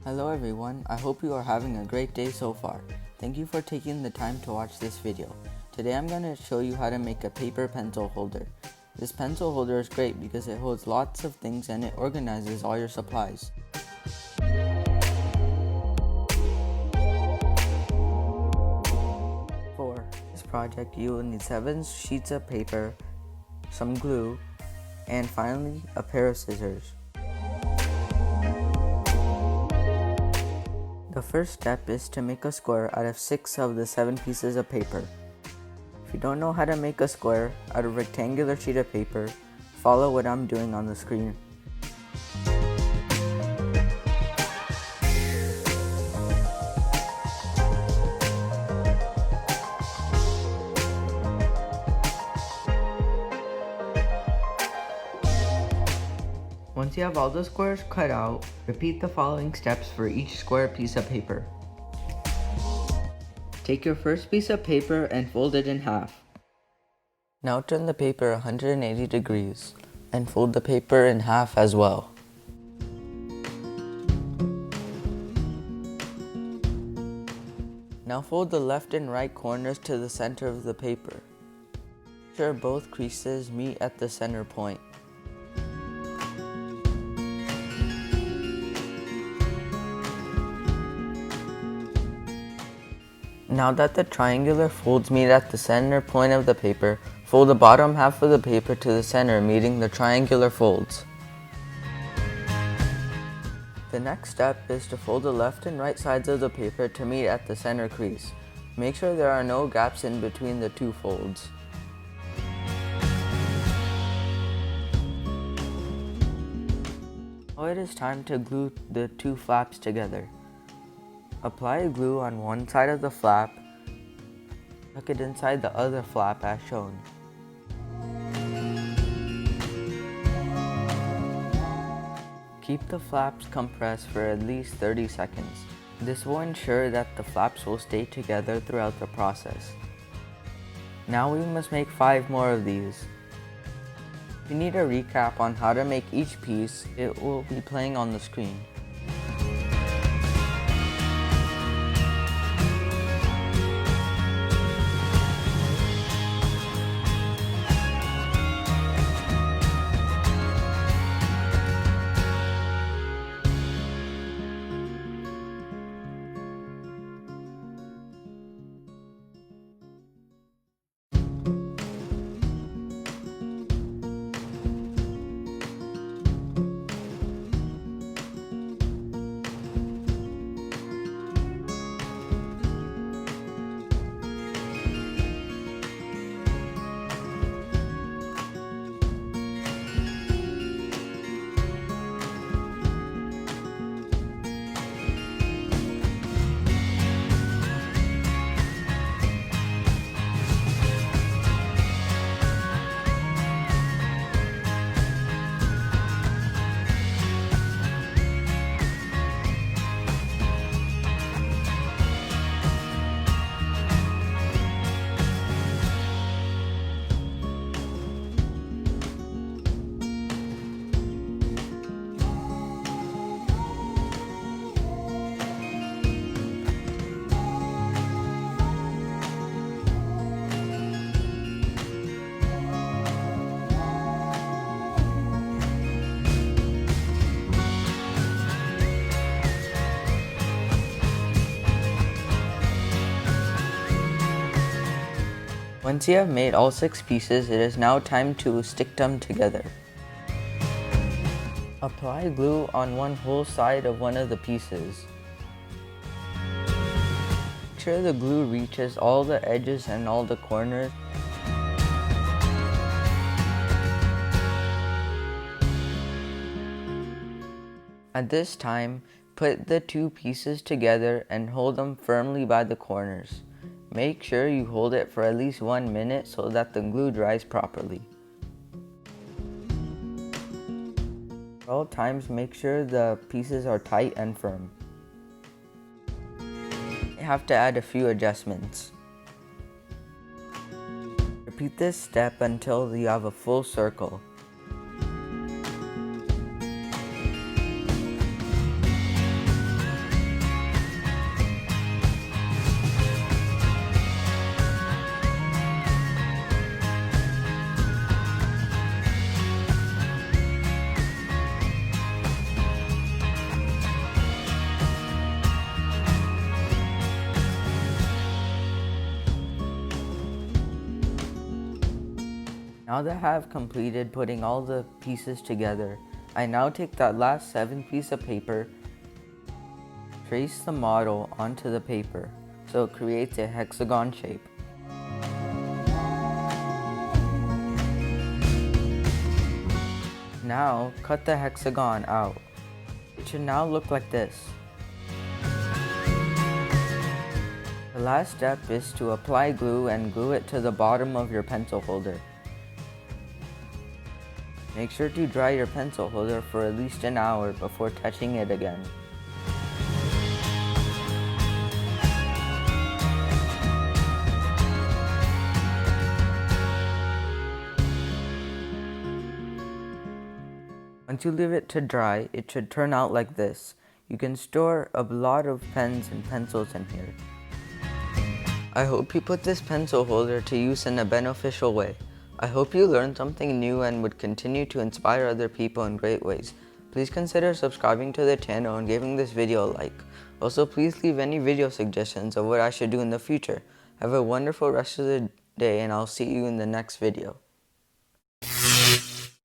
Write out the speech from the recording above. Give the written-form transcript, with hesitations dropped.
Hello everyone, I hope you are having a great day so far. Thank you for taking the time to watch this video. Today I'm going to show you how to make a paper pencil holder. This pencil holder is great because it holds lots of things and it organizes all your supplies. For this project you will need 7 sheets of paper, some glue, and finally a pair of scissors. The first step is to make a square out of 6 of the 7 pieces of paper. If you don't know how to make a square out of a rectangular sheet of paper, follow what I'm doing on the screen. Once you have all the squares cut out, repeat the following steps for each square piece of paper. Take your first piece of paper and fold it in half. Now turn the paper 180 degrees and fold the paper in half as well. Now fold the left and right corners to the center of the paper. Make sure both creases meet at the center point. Now that the triangular folds meet at the center point of the paper, fold the bottom half of the paper to the center, meeting the triangular folds. The next step is to fold the left and right sides of the paper to meet at the center crease. Make sure there are no gaps in between the two folds. Now it is time to glue the two flaps together. Apply glue on one side of the flap, tuck it inside the other flap as shown. Keep the flaps compressed for at least 30 seconds. This will ensure that the flaps will stay together throughout the process. Now we must make 5 more of these. If you need a recap on how to make each piece, it will be playing on the screen. Once you have made all 6 pieces, it is now time to stick them together. Apply glue on one whole side of one of the pieces. Make sure the glue reaches all the edges and all the corners. At this time, put the 2 pieces together and hold them firmly by the corners. Make sure you hold it for at least 1 minute so that the glue dries properly. At all times, make sure the pieces are tight and firm. You have to add a few adjustments. Repeat this step until you have a full circle. Now that I have completed putting all the pieces together, I now take that last 7th piece of paper, trace the model onto the paper so it creates a hexagon shape. Now cut the hexagon out. It should now look like this. The last step is to apply glue and glue it to the bottom of your pencil holder. Make sure to dry your pencil holder for at least an hour before touching it again. Once you leave it to dry, it should turn out like this. You can store a lot of pens and pencils in here. I hope you put this pencil holder to use in a beneficial way. I hope you learned something new and would continue to inspire other people in great ways. Please consider subscribing to the channel and giving this video a like. Also, please leave any video suggestions of what I should do in the future. Have a wonderful rest of the day and I'll see you in the next video.